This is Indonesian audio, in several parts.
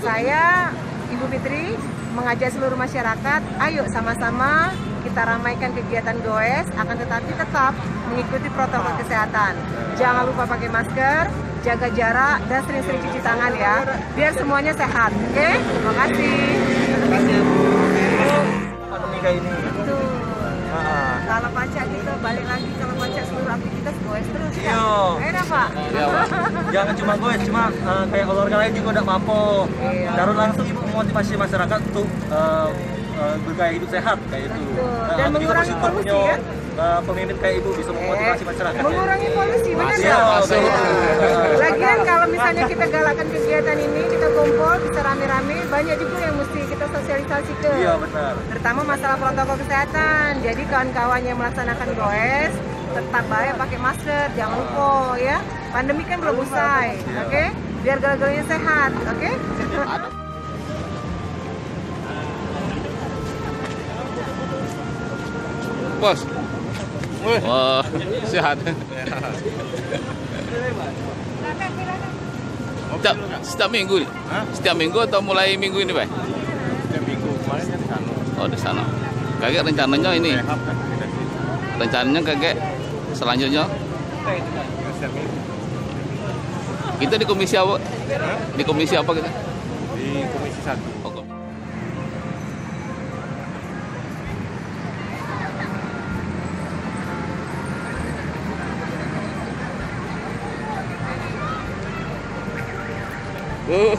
Saya, Ibu Fitri, mengajak seluruh masyarakat, ayo sama-sama kita ramaikan kegiatan goes, akan tetapi tetap mengikuti protokol kesehatan. Jangan lupa pakai masker, jaga jarak, dan sering-sering cuci tangan ya, biar semuanya sehat. Oke? Terima kasih. Terima kasih Bu. Pandemi kayak ini. Betul. Kalau pajak kita balik lagi, kalau pajak seluruh aktivitas goes terus ya. Enak Pak? Iya Pak. Jangan cuma goes, cuma kayak olahraga lain juga udah mampu. Taruh langsung Ibu memotivasi masyarakat untuk bergaya hidup sehat kayak itu. Dan mengurangi polusi ya. Pemimpin kayak Ibu bisa memotivasi masyarakat. Mengurangi polusi, benar ya? Lagian kalau misalnya kita galakkan kegiatan ini, kita kumpul, bisa rame-rame, banyak juga yang mesti kita sosialisasi ke. Iya benar. Terutama masalah protokol kesehatan. Jadi kawan-kawan yang melaksanakan goes, tetap baik pakai masker, jangan lupa ya. Pandemi kan belum usai, oke? Biar gal-galnya sehat, oke? Bos, wah sehat. Setiap minggu nih? Setiap minggu atau mulai minggu ini, Pak? Setiap minggu, kemarin kan di sana. Oh, di sana. Kakek rencananya ini? Rencananya kakek selanjutnya? Setiap minggu. Kita di komisi apa? Di komisi apa kita? Di Komisi 1. Oh,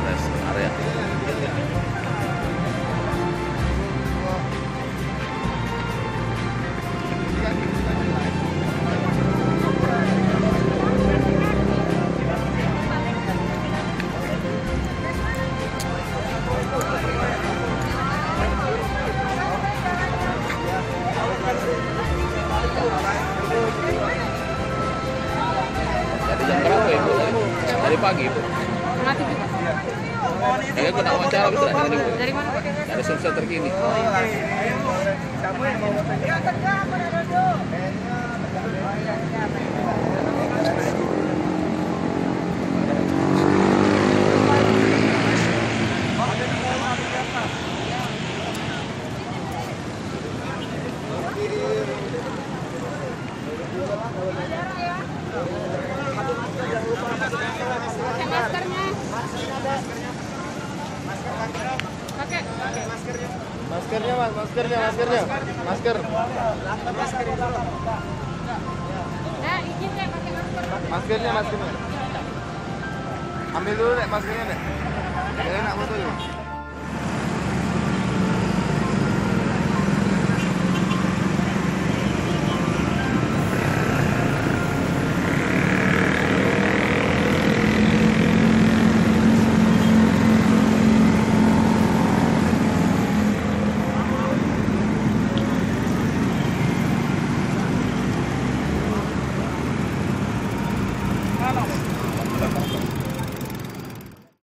rest area. Dari jam berapa Ibu? Dari pagi Ibu? Saya kena wawancara bisa tadi Bu. Dari mana Pak? Dari sumber terkini. Maskernya Mas, maskernya. Masker. Maskernya. Ambil dulu deh maskernya deh. Jangan nak foto dulu. Halo.